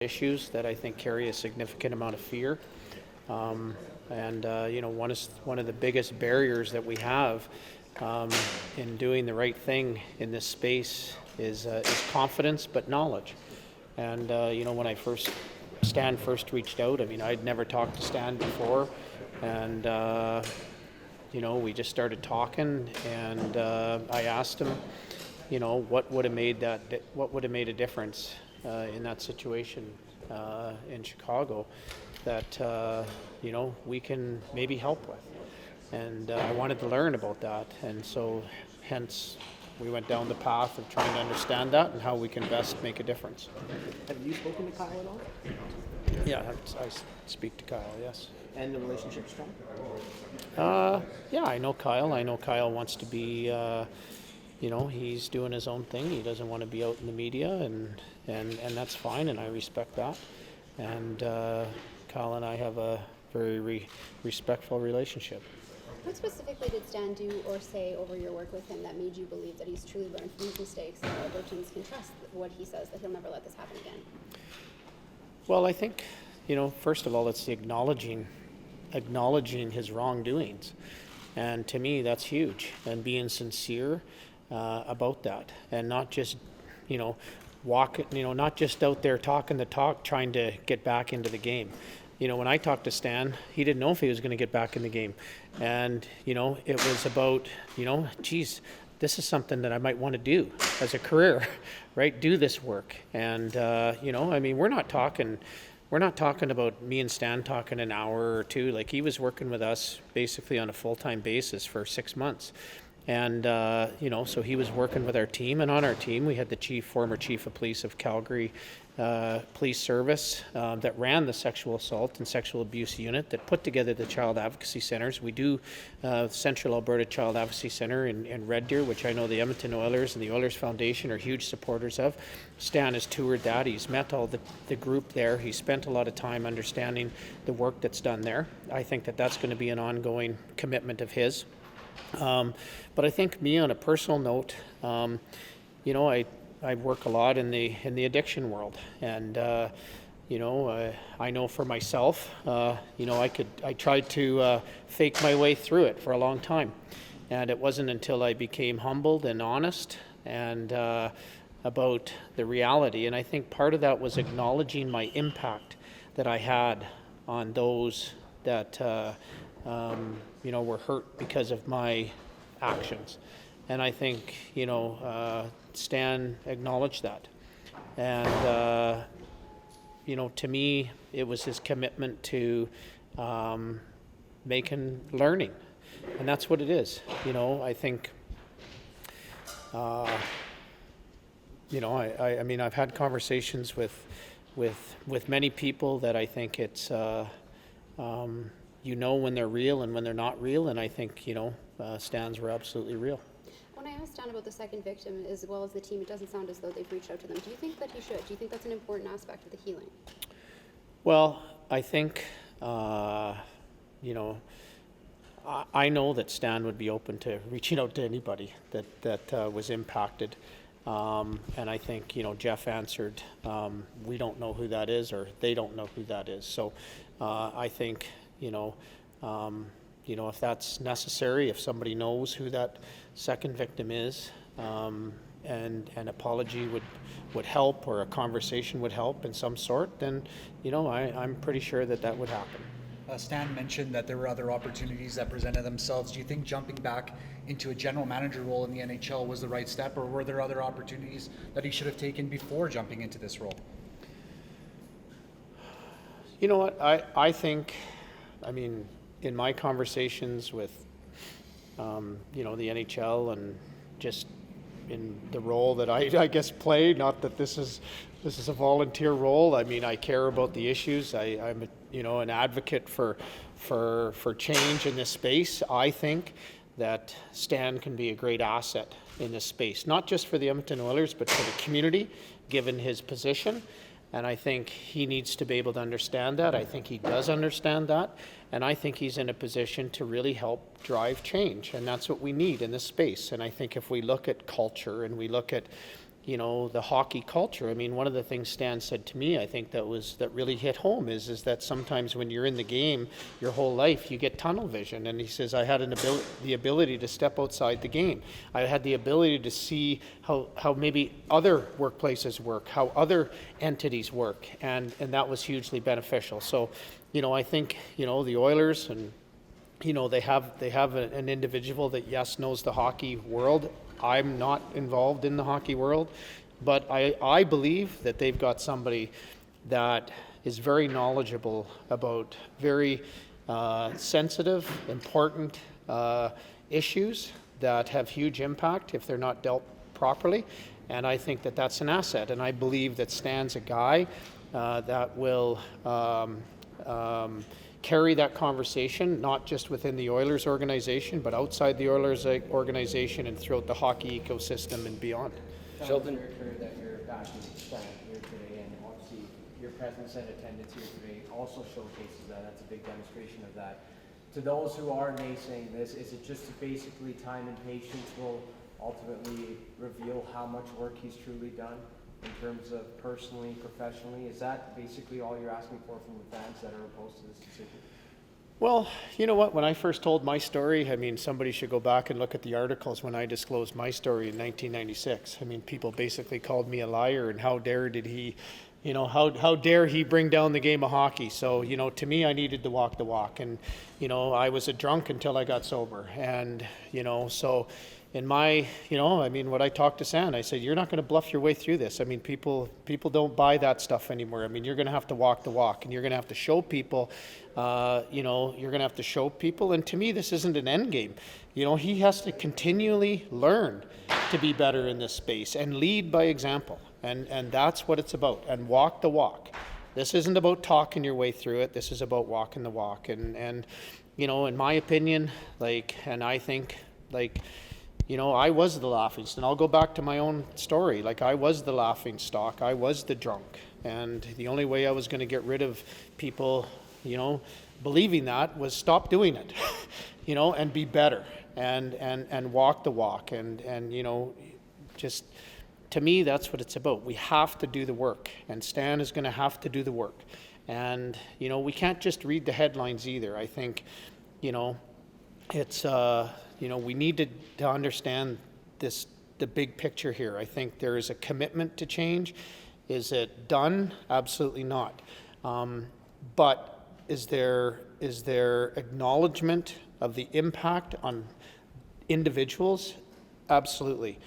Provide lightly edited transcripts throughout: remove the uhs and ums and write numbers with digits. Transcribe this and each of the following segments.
issues that I think carry a significant amount of fear. One of the biggest barriers that we have in doing the right thing in this space is confidence, but knowledge. And when Stan first reached out, I mean, I'd never talked to Stan before, and we just started talking, and I asked him, what would have made a difference in that situation in Chicago that we can maybe help with, and I wanted to learn about that, and so hence we went down the path of trying to understand that and how we can best make a difference. Have you spoken to Kyle at all? Yeah, I speak to Kyle, yes. And the relationship's strong? Yeah, I know Kyle. I know Kyle wants to be, he's doing his own thing. He doesn't want to be out in the media, and that's fine, and I respect that. And Kyle and I have a very respectful relationship. What specifically did Stan do or say over your work with him that made you believe that he's truly learned from his mistakes and that other teams can trust what he says, that he'll never let this happen again? Well, I think, first of all, it's the acknowledging his wrongdoings. And to me, that's huge. And being sincere about that. And not just, not just out there talking the talk, trying to get back into the game. When I talked to Stan, he didn't know if he was going to get back in the game. And, it was about, geez, this is something that I might want to do as a career, right? Do this work. And, we're not talking about me and Stan talking an hour or two. Like, he was working with us basically on a full-time basis for 6 months. And, so he was working with our team, and on our team we had the former chief of police of Calgary Police Service that ran the sexual assault and sexual abuse unit that put together the child advocacy centers. We do Central Alberta Child Advocacy Center in Red Deer, which I know the Edmonton Oilers and the Oilers Foundation are huge supporters of. Stan has toured that. He's met all the group there. He spent a lot of time understanding the work that's done there. I think that that's going to be an ongoing commitment of his. But I think me, on a personal note, I work a lot in the addiction world, and I know for myself, I tried to fake my way through it for a long time, and it wasn't until I became humbled and honest and about the reality, and I think part of that was acknowledging my impact that I had on those that were hurt because of my actions. And I think, Stan acknowledged that. And, to me, it was his commitment to learning. And that's what it is. I think, I've had conversations with many people that I think it's, when they're real and when they're not real, and I think, Stan's were absolutely real. When I asked Stan about the second victim as well as the team, it doesn't sound as though they've reached out to them. Do you think that he should? Do you think that's an important aspect of the healing? Well, I think, I know that Stan would be open to reaching out to anybody that was impacted. And I think, Jeff answered, we don't know who that is, or they don't know who that is. So I think, if that's necessary, if somebody knows who that second victim is, and an apology would help, or a conversation would help in some sort, then, I'm pretty sure that would happen. Stan mentioned that there were other opportunities that presented themselves. Do you think jumping back into a general manager role in the NHL was the right step, or were there other opportunities that he should have taken before jumping into this role? You know what, I think, in my conversations with, the NHL, and just in the role that I guess play, not that this is a volunteer role. I care about the issues. I'm an advocate for change in this space. I think that Stan can be a great asset in this space, not just for the Edmonton Oilers, but for the community, given his position. And I think he needs to be able to understand that. I think he does understand that. And I think he's in a position to really help drive change. And that's what we need in this space. And I think if we look at culture, and we look at, the hockey culture. I mean, one of the things Stan said to me, I think that really hit home is that sometimes when you're in the game your whole life, you get tunnel vision. And he says, I had the ability to step outside the game. I had the ability to see how maybe other workplaces work, how other entities work, and that was hugely beneficial. So, I think, the Oilers, and they have an individual that, yes, knows the hockey world. I'm not involved in the hockey world, but I believe that they've got somebody that is very knowledgeable about very sensitive, important issues that have huge impact if they're not dealt properly. And I think that that's an asset. And I believe that Stan's a guy that will carry that conversation, not just within the Oilers organization, but outside the Oilers organization and throughout the hockey ecosystem and beyond. Sheldon, it's very clear that you're backing Stan here today, and obviously your presence and attendance here today also showcases that. That's a big demonstration of that. To those who are naysaying this, is it just basically time and patience will ultimately reveal how much work he's truly done in terms of personally, professionally? Is that basically all you're asking for from the fans that are opposed to this decision? Well, you know what? When I first told my story, I mean, somebody should go back and look at the articles when I disclosed my story in 1996. I mean, people basically called me a liar, and how dare did he, how dare he bring down the game of hockey? So, to me, I needed to walk the walk, and, I was a drunk until I got sober. And, so in my, when I talked to Stan, I said, you're not going to bluff your way through this. I mean, people don't buy that stuff anymore. I mean, you're going to have to walk the walk, and you're going to have to show people, you're going to have to show people. And to me, this isn't an end game. He has to continually learn to be better in this space and lead by example. And that's what it's about. And walk the walk. This isn't about talking your way through it. This is about walking the walk. And in my opinion, and I think, I was the laughing stock. And I'll go back to my own story. I was the laughing stock. I was the drunk. And the only way I was going to get rid of people, believing that was stop doing it, and be better and walk the walk. And just to me, that's what it's about. We have to do the work. And Stan is going to have to do the work. And, we can't just read the headlines either. I think, it's... we need to understand the big picture here. I think there is a commitment to change. Is it done? Absolutely not. But is there acknowledgement of the impact on individuals? Absolutely.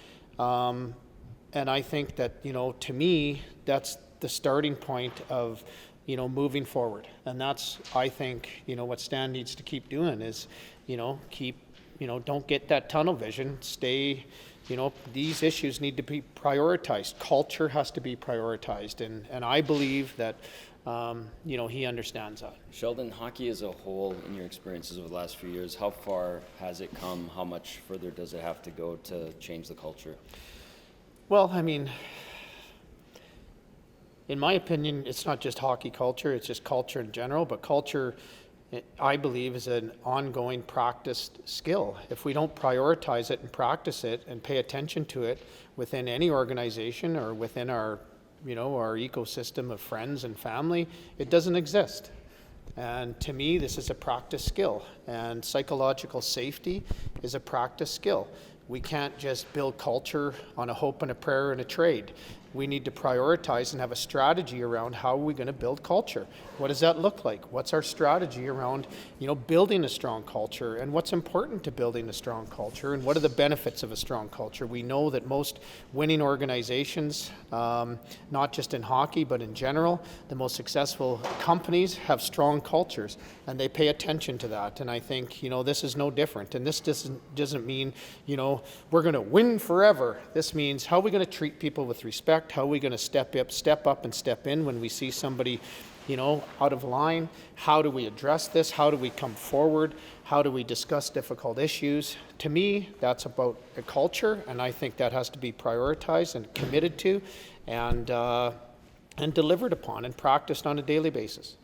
And I think that, to me, that's the starting point of, moving forward. And that's, I think, what Stan needs to keep doing is, don't get that tunnel vision. Stay, these issues need to be prioritized. Culture has to be prioritized. And I believe that, he understands that. Sheldon, hockey as a whole, in your experiences over the last few years, how far has it come? How much further does it have to go to change the culture? Well, in my opinion, it's not just hockey culture, it's just culture in general, but culture, I believe, is an ongoing practiced skill. If we don't prioritize it and practice it and pay attention to it within any organization or within our ecosystem of friends and family, it doesn't exist. And to me, this is a practice skill, and psychological safety is a practice skill. We can't just build culture on a hope and a prayer and a trade. We need to prioritize and have a strategy around how are we going to build culture. What does that look like? What's our strategy around, building a strong culture, and what's important to building a strong culture, and what are the benefits of a strong culture? We know that most winning organizations, not just in hockey but in general, the most successful companies have strong cultures, and they pay attention to that. And I think, this is no different. And this doesn't mean, we're going to win forever. This means how are we going to treat people with respect? How are we going to step up and step in when we see somebody, out of line? How do we address this? How do we come forward? How do we discuss difficult issues? To me, that's about a culture, and I think that has to be prioritized and committed to and delivered upon and practiced on a daily basis.